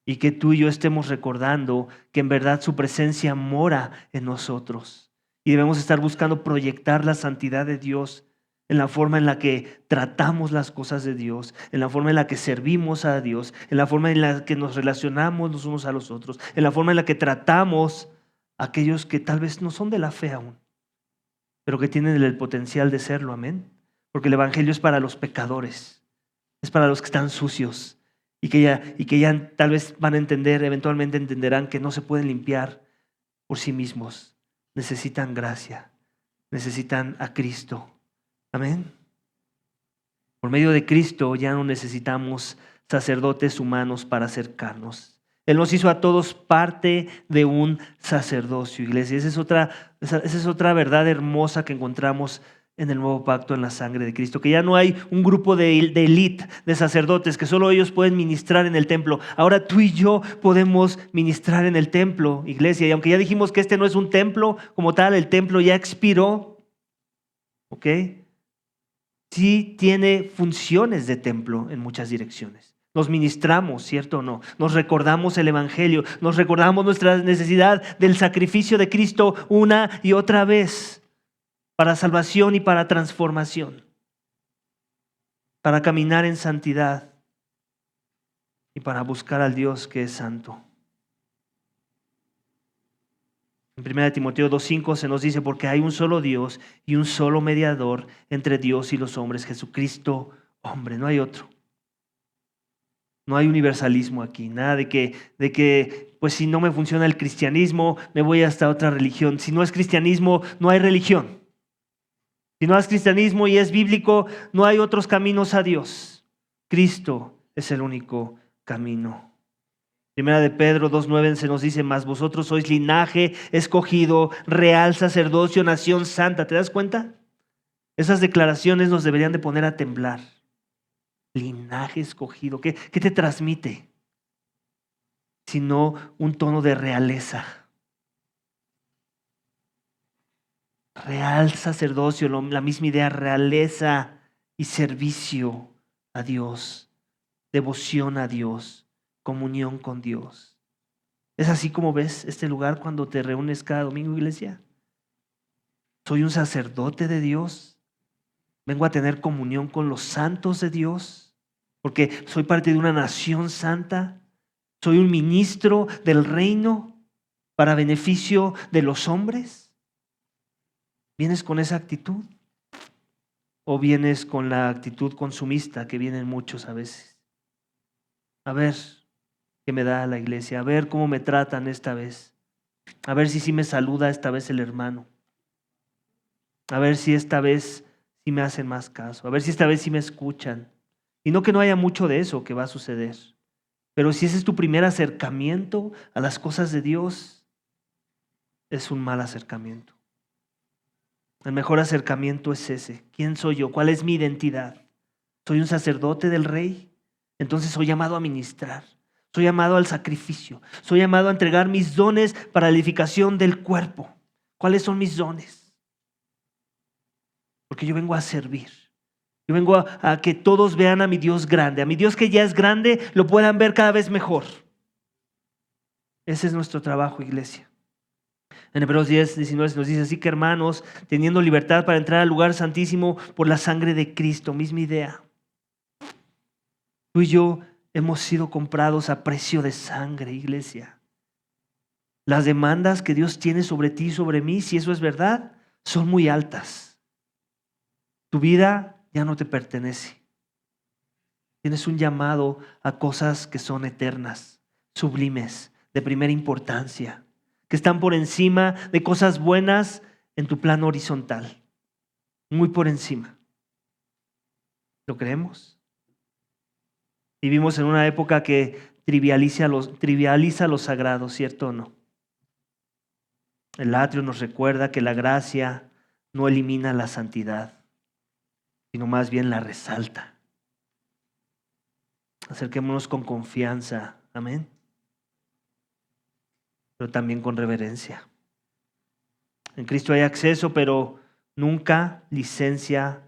Y que tú y yo estemos recordando que en verdad su presencia mora en nosotros. Y debemos estar buscando proyectar la santidad de Dios en la forma en la que tratamos las cosas de Dios, en la forma en la que servimos a Dios, en la forma en la que nos relacionamos los unos a los otros, en la forma en la que tratamos a aquellos que tal vez no son de la fe aún, pero que tienen el potencial de serlo, amén. Porque el evangelio es para los pecadores, es para los que están sucios y que ya tal vez van a entender, eventualmente entenderán que no se pueden limpiar por sí mismos, necesitan gracia, necesitan a Cristo. Amén. Por medio de Cristo ya no necesitamos sacerdotes humanos para acercarnos. Él nos hizo a todos parte de un sacerdocio, iglesia. Esa es otra verdad hermosa que encontramos en el nuevo pacto en la sangre de Cristo, que ya no hay un grupo de élite de sacerdotes que solo ellos pueden ministrar en el templo. Ahora tú y yo podemos ministrar en el templo, iglesia. Y aunque ya dijimos que este no es un templo como tal, el templo ya expiró, ¿ok? Sí tiene funciones de templo en muchas direcciones. Nos ministramos, ¿cierto o no? Nos recordamos el Evangelio, nos recordamos nuestra necesidad del sacrificio de Cristo una y otra vez para salvación y para transformación, para caminar en santidad y para buscar al Dios que es santo. En 1 Timoteo 2:5 se nos dice, porque hay un solo Dios y un solo mediador entre Dios y los hombres, Jesucristo, hombre, no hay otro. No hay universalismo aquí, nada de que pues si no me funciona el cristianismo, me voy hasta otra religión. Si no es cristianismo, no hay religión. Si no es cristianismo y es bíblico, no hay otros caminos a Dios. Cristo es el único camino. Primera de Pedro 2:9 se nos dice, mas vosotros sois linaje escogido, real sacerdocio, nación santa. ¿Te das cuenta? Esas declaraciones nos deberían de poner a temblar. Linaje escogido. ¿Qué te transmite? Sino un tono de realeza. Real sacerdocio, la misma idea, realeza y servicio a Dios, devoción a Dios, comunión con Dios. ¿Es así como ves este lugar cuando te reúnes cada domingo, iglesia? Soy un sacerdote de Dios. Vengo a tener comunión con los santos de Dios, porque soy parte de una nación santa. Soy un ministro del reino para beneficio de los hombres. ¿Vienes con esa actitud? ¿O vienes con la actitud consumista que vienen muchos a veces? A ver qué me da la iglesia, a ver cómo me tratan esta vez, a ver si sí me saluda esta vez el hermano, a ver si esta vez sí me hacen más caso, a ver si esta vez sí me escuchan. Y no que no haya mucho de eso que va a suceder, pero si ese es tu primer acercamiento a las cosas de Dios, es un mal acercamiento. El mejor acercamiento es ese. ¿Quién soy yo? ¿Cuál es mi identidad? ¿Soy un sacerdote del rey? Entonces soy llamado a ministrar. Soy llamado al sacrificio. Soy llamado a entregar mis dones para la edificación del cuerpo. ¿Cuáles son mis dones? Porque yo vengo a servir. Yo vengo a que todos vean a mi Dios grande. A mi Dios que ya es grande, lo puedan ver cada vez mejor. Ese es nuestro trabajo, iglesia. En Hebreos 10:19 nos dice, así que hermanos, teniendo libertad para entrar al lugar santísimo por la sangre de Cristo, misma idea. Tú y yo hemos sido comprados a precio de sangre, iglesia. Las demandas que Dios tiene sobre ti y sobre mí, si eso es verdad, son muy altas. Tu vida ya no te pertenece. Tienes un llamado a cosas que son eternas, sublimes, de primera importancia, que están por encima de cosas buenas en tu plano horizontal, muy por encima. ¿Lo creemos? Vivimos en una época que trivializa lo sagrado, ¿cierto o no? El atrio nos recuerda que la gracia no elimina la santidad, sino más bien la resalta. Acerquémonos con confianza, amén, pero también con reverencia. En Cristo hay acceso, pero nunca licencia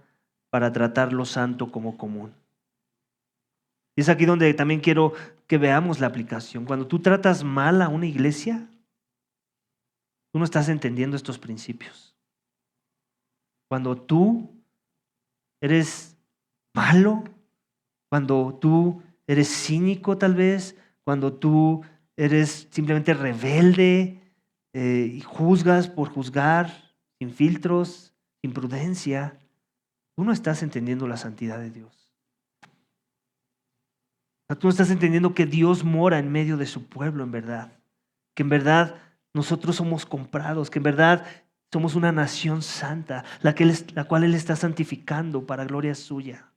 para tratar lo santo como común. Y es aquí donde también quiero que veamos la aplicación. Cuando tú tratas mal a una iglesia, tú no estás entendiendo estos principios. Cuando tú eres malo, cuando tú eres cínico tal vez, cuando tú eres simplemente rebelde y juzgas por juzgar, sin filtros, sin prudencia, tú no estás entendiendo la santidad de Dios. Tú no estás entendiendo que Dios mora en medio de su pueblo en verdad, que en verdad nosotros somos comprados, que en verdad Somos una nación santa, la cual Él está santificando para gloria suya.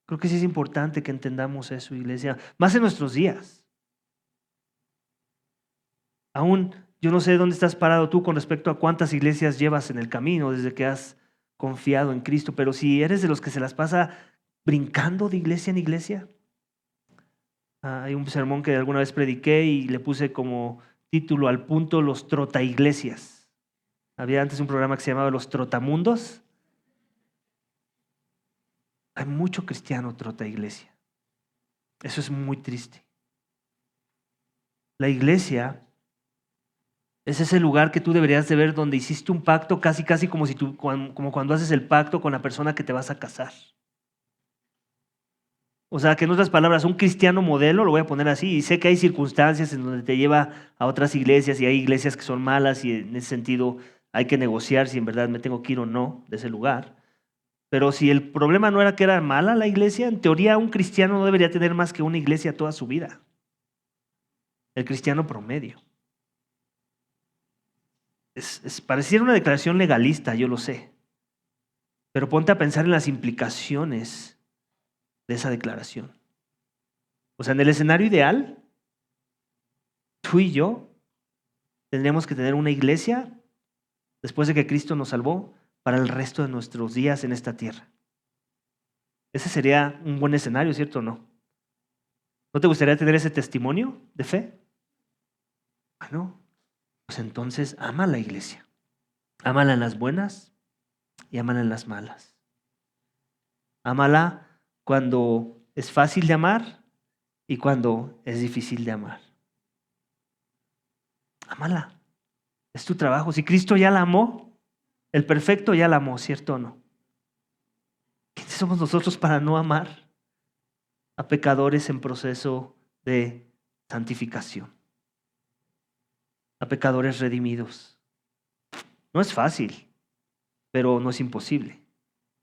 Creo que sí es importante que entendamos eso, iglesia, más en nuestros días. Aún yo no sé dónde estás parado tú con respecto a cuántas iglesias llevas en el camino desde que has confiado en Cristo, pero si eres de los que se las pasa brincando de iglesia en iglesia. Hay un sermón que alguna vez prediqué y le puse como título al punto los trotaiglesias. Había antes un programa que se llamaba Los Trotamundos. Hay mucho cristiano trotaiglesia. Eso es muy triste. La iglesia es ese lugar que tú deberías de ver donde hiciste un pacto casi como cuando haces el pacto con la persona que te vas a casar. O sea, que en otras palabras, un cristiano modelo, lo voy a poner así, y sé que hay circunstancias en donde te lleva a otras iglesias y hay iglesias que son malas y en ese sentido hay que negociar si en verdad me tengo que ir o no de ese lugar. Pero si el problema no era que era mala la iglesia, en teoría un cristiano no debería tener más que una iglesia toda su vida. El cristiano promedio. Pareciera una declaración legalista, yo lo sé. Pero ponte a pensar en las implicaciones de esa declaración. O sea, en el escenario ideal, tú y yo tendríamos que tener una iglesia después de que Cristo nos salvó para el resto de nuestros días en esta tierra. Ese sería un buen escenario, ¿cierto o no? ¿No te gustaría tener ese testimonio de fe? Bueno, pues entonces ama a la iglesia. Ámala en las buenas y ámala en las malas. Ámala cuando es fácil de amar y cuando es difícil de amar. Ámala. Es tu trabajo. Si Cristo ya la amó, el perfecto ya la amó, ¿cierto o no? ¿Quiénes somos nosotros para no amar a pecadores en proceso de santificación? A pecadores redimidos. No es fácil, pero no es imposible.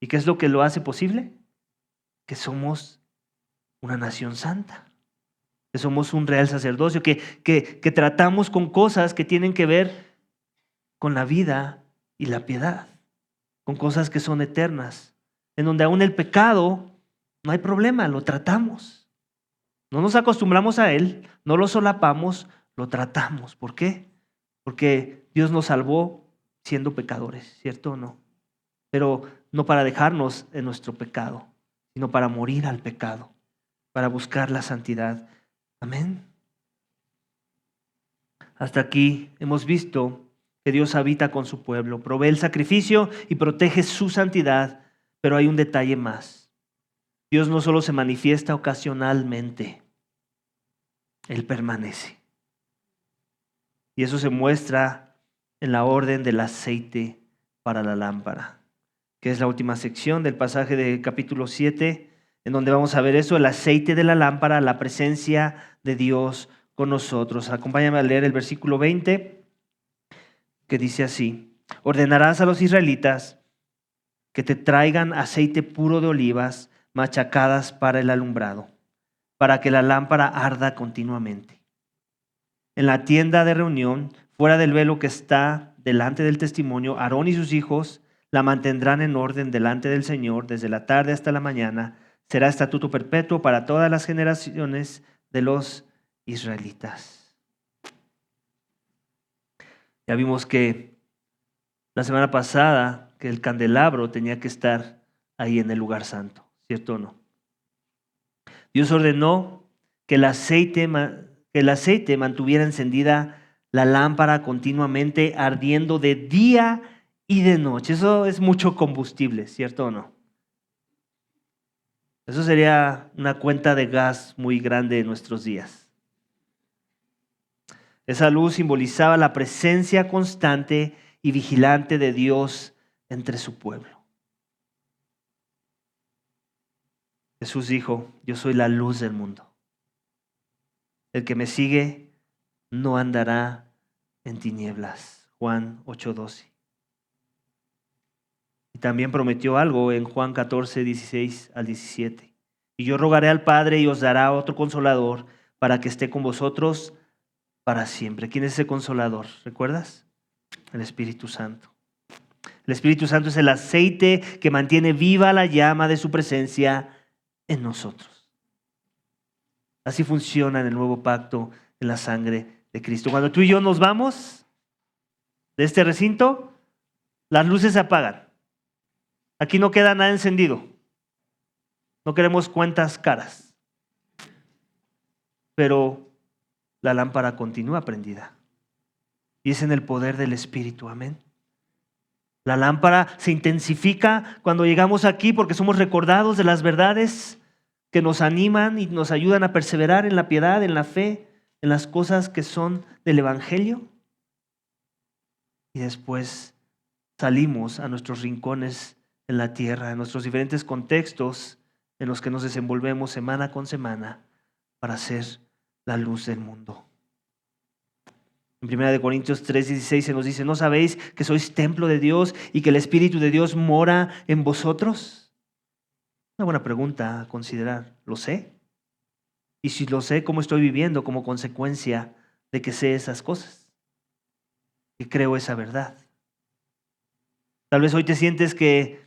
¿Y qué es lo que lo hace posible? Que somos una nación santa, que somos un real sacerdocio, que tratamos con cosas que tienen que ver con la vida y la piedad, con cosas que son eternas, en donde aún el pecado no hay problema, lo tratamos. No nos acostumbramos a él, no lo solapamos, lo tratamos. ¿Por qué? Porque Dios nos salvó siendo pecadores, ¿cierto o no? Pero no para dejarnos en nuestro pecado, sino para morir al pecado, para buscar la santidad. Amén. Hasta aquí hemos visto que Dios habita con su pueblo, provee el sacrificio y protege su santidad, pero hay un detalle más. Dios no solo se manifiesta ocasionalmente, Él permanece. Y eso se muestra en la orden del aceite para la lámpara, que es la última sección del pasaje de capítulo 7, en donde vamos a ver eso, el aceite de la lámpara, la presencia de Dios con nosotros. Acompáñame a leer el versículo 20, que dice así: ordenarás a los israelitas que te traigan aceite puro de olivas machacadas para el alumbrado, para que la lámpara arda continuamente. En la tienda de reunión, fuera del velo que está delante del testimonio, Aarón y sus hijos la mantendrán en orden delante del Señor desde la tarde hasta la mañana. Será estatuto perpetuo para todas las generaciones de los israelitas. Ya vimos que la semana pasada que el candelabro tenía que estar ahí en el lugar santo, ¿cierto o no? Dios ordenó que el aceite mantuviera encendida la lámpara continuamente, ardiendo de día y de noche. Eso es mucho combustible, ¿cierto o no? Eso sería una cuenta de gas muy grande en nuestros días. Esa luz simbolizaba la presencia constante y vigilante de Dios entre su pueblo. Jesús dijo: yo soy la luz del mundo. El que me sigue no andará en tinieblas. Juan 8:12. Y también prometió algo en Juan 14, 16 al 17. Y yo rogaré al Padre y os dará otro consolador para que esté con vosotros para siempre. ¿Quién es ese consolador? ¿Recuerdas? El Espíritu Santo. El Espíritu Santo es el aceite que mantiene viva la llama de su presencia en nosotros. Así funciona en el nuevo pacto en la sangre de Cristo. Cuando tú y yo nos vamos de este recinto, las luces se apagan. Aquí no queda nada encendido. No queremos cuentas caras. Pero la lámpara continúa prendida. Y es en el poder del Espíritu. Amén. La lámpara se intensifica cuando llegamos aquí porque somos recordados de las verdades que nos animan y nos ayudan a perseverar en la piedad, en la fe, en las cosas que son del Evangelio. Y después salimos a nuestros rincones en la tierra, en nuestros diferentes contextos en los que nos desenvolvemos semana con semana para ser la luz del mundo. En 1 Corintios 3:16 se nos dice, ¿no sabéis que sois templo de Dios y que el Espíritu de Dios mora en vosotros? Una buena pregunta a considerar. ¿Lo sé? Y si lo sé, ¿cómo estoy viviendo como consecuencia de que sé esas cosas? Que creo esa verdad. Tal vez hoy te sientes que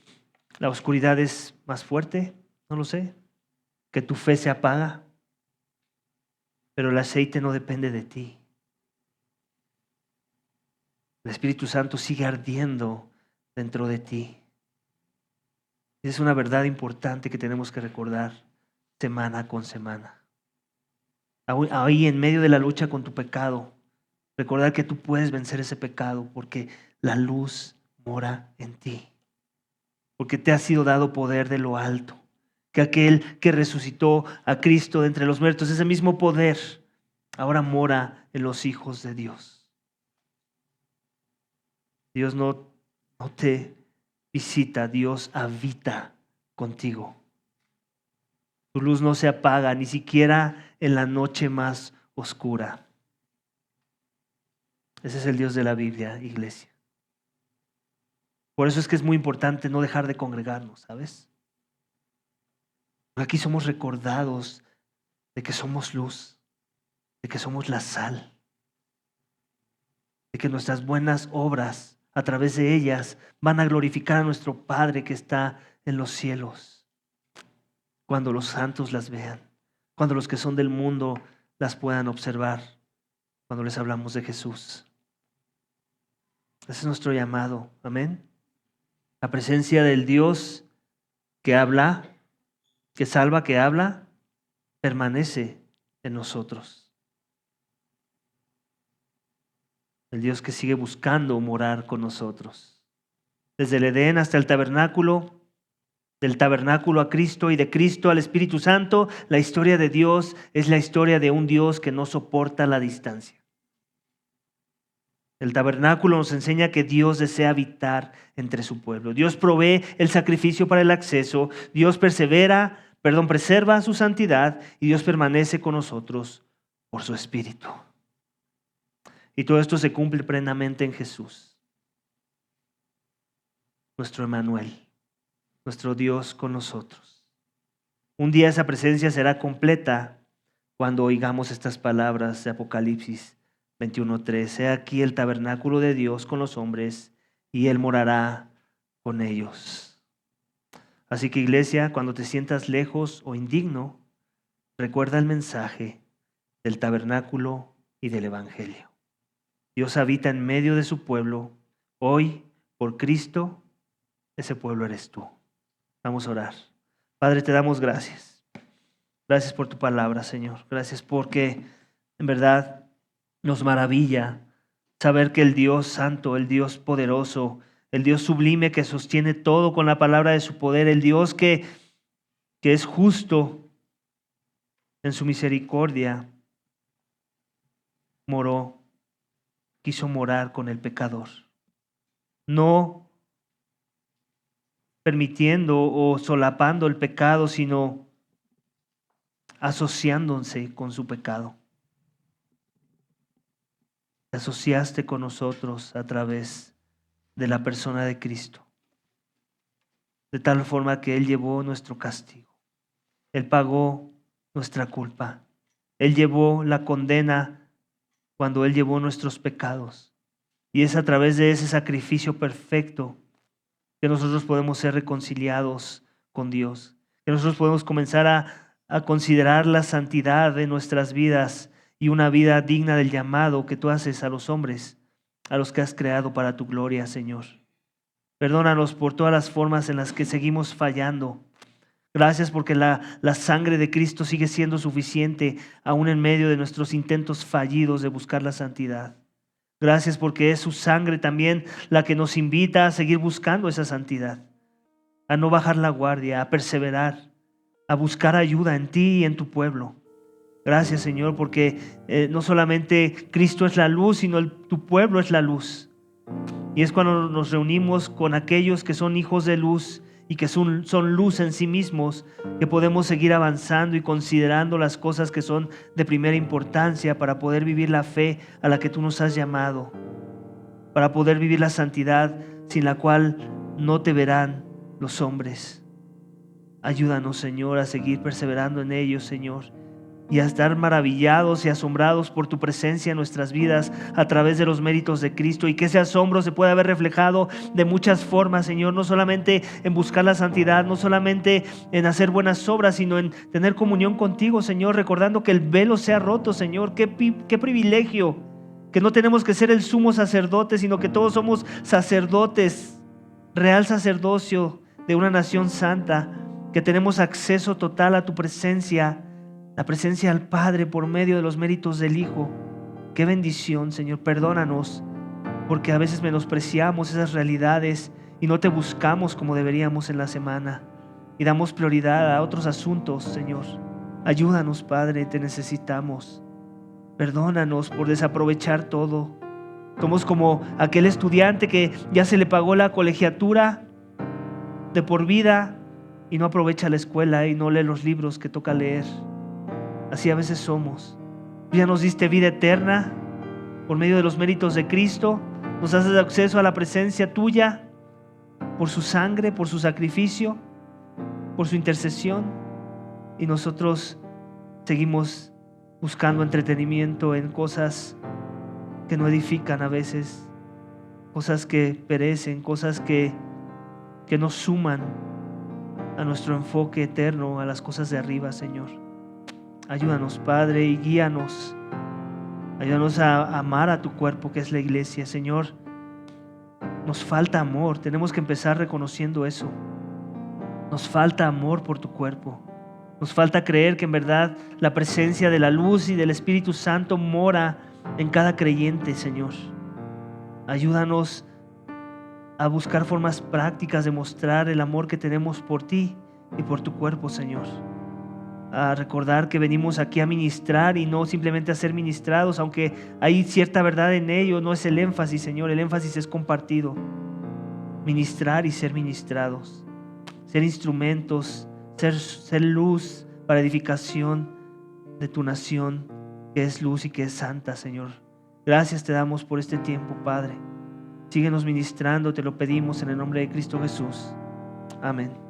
la oscuridad es más fuerte, no lo sé, que tu fe se apaga, pero el aceite no depende de ti. El Espíritu Santo sigue ardiendo dentro de ti. Es una verdad importante que tenemos que recordar semana con semana. Ahí en medio de la lucha con tu pecado, recordar que tú puedes vencer ese pecado porque la luz mora en ti. Porque te ha sido dado poder de lo alto. Que aquel que resucitó a Cristo de entre los muertos, ese mismo poder, ahora mora en los hijos de Dios. Dios no te visita, Dios habita contigo. Tu luz no se apaga, ni siquiera en la noche más oscura. Ese es el Dios de la Biblia, iglesia. Por eso es que es muy importante no dejar de congregarnos, ¿sabes? Aquí somos recordados de que somos luz, de que somos la sal, de que nuestras buenas obras, a través de ellas, van a glorificar a nuestro Padre que está en los cielos. Cuando los santos las vean, cuando los que son del mundo las puedan observar, cuando les hablamos de Jesús. Ese es nuestro llamado, amén. La presencia del Dios que habla, que salva, que habla, permanece en nosotros. El Dios que sigue buscando morar con nosotros. Desde el Edén hasta el tabernáculo, del tabernáculo a Cristo y de Cristo al Espíritu Santo, la historia de Dios es la historia de un Dios que no soporta la distancia. El tabernáculo nos enseña que Dios desea habitar entre su pueblo. Dios provee el sacrificio para el acceso. Dios preserva su santidad y Dios permanece con nosotros por su Espíritu. Y todo esto se cumple plenamente en Jesús, nuestro Emmanuel, nuestro Dios con nosotros. Un día esa presencia será completa cuando oigamos estas palabras de Apocalipsis 21:3. He aquí el tabernáculo de Dios con los hombres y Él morará con ellos. Así que, iglesia, cuando te sientas lejos o indigno, recuerda el mensaje del tabernáculo y del Evangelio. Dios habita en medio de su pueblo. Hoy, por Cristo, ese pueblo eres tú. Vamos a orar. Padre, te damos gracias. Gracias por tu palabra, Señor. Gracias porque en verdad nos maravilla saber que el Dios santo, el Dios poderoso, el Dios sublime que sostiene todo con la palabra de su poder, el Dios que es justo en su misericordia, quiso morar con el pecador. No permitiendo o solapando el pecado, sino asociándose con su pecado. Te asociaste con nosotros a través de la persona de Cristo, de tal forma que Él llevó nuestro castigo. Él pagó nuestra culpa. Él llevó la condena cuando Él llevó nuestros pecados. Y es a través de ese sacrificio perfecto que nosotros podemos ser reconciliados con Dios, que nosotros podemos comenzar a considerar la santidad de nuestras vidas y una vida digna del llamado que tú haces a los hombres, a los que has creado para tu gloria, Señor. Perdónanos por todas las formas en las que seguimos fallando. Gracias porque la sangre de Cristo sigue siendo suficiente aún en medio de nuestros intentos fallidos de buscar la santidad. Gracias porque es su sangre también la que nos invita a seguir buscando esa santidad, a no bajar la guardia, a perseverar, a buscar ayuda en ti y en tu pueblo. Gracias, Señor, porque no solamente Cristo es la luz, sino tu pueblo es la luz. Y es cuando nos reunimos con aquellos que son hijos de luz y que son luz en sí mismos, que podemos seguir avanzando y considerando las cosas que son de primera importancia para poder vivir la fe a la que tú nos has llamado, para poder vivir la santidad sin la cual no te verán los hombres. Ayúdanos, Señor, a seguir perseverando en ellos, Señor, y a estar maravillados y asombrados por tu presencia en nuestras vidas a través de los méritos de Cristo, y que ese asombro se pueda ver reflejado de muchas formas, Señor, no solamente en buscar la santidad, no solamente en hacer buenas obras, sino en tener comunión contigo, Señor, recordando que el velo se ha roto, Señor. Qué privilegio, que no tenemos que ser el sumo sacerdote, sino que todos somos sacerdotes, real sacerdocio de una nación santa, que tenemos acceso total a tu presencia, la presencia del Padre por medio de los méritos del Hijo. Qué bendición, Señor. Perdónanos porque a veces menospreciamos esas realidades y no te buscamos como deberíamos en la semana y damos prioridad a otros asuntos, Señor. Ayúdanos, Padre, te necesitamos. Perdónanos por desaprovechar todo. Somos como aquel estudiante que ya se le pagó la colegiatura de por vida y no aprovecha la escuela y no lee los libros que toca leer. Así a veces somos. Tú ya nos diste vida eterna por medio de los méritos de Cristo. Nos haces acceso a la presencia tuya por su sangre, por su sacrificio, por su intercesión. Y nosotros seguimos buscando entretenimiento en cosas que no edifican a veces, cosas que perecen, cosas que no suman a nuestro enfoque eterno, a las cosas de arriba, Señor. Ayúdanos, Padre, y guíanos. Ayúdanos a amar a tu cuerpo, que es la iglesia, Señor. Nos falta amor, tenemos que empezar reconociendo eso. Nos falta amor por tu cuerpo. Nos falta creer que en verdad la presencia de la luz y del Espíritu Santo mora en cada creyente, Señor. Ayúdanos a buscar formas prácticas de mostrar el amor que tenemos por ti y por tu cuerpo, Señor. A recordar que venimos aquí a ministrar y no simplemente a ser ministrados, aunque hay cierta verdad en ello. No es el énfasis, Señor, el énfasis es compartido. Ministrar y ser ministrados, ser instrumentos, ser luz para edificación de tu nación, que es luz y que es santa, Señor. Gracias te damos por este tiempo, Padre. Síguenos ministrando, te lo pedimos en el nombre de Cristo Jesús. Amén.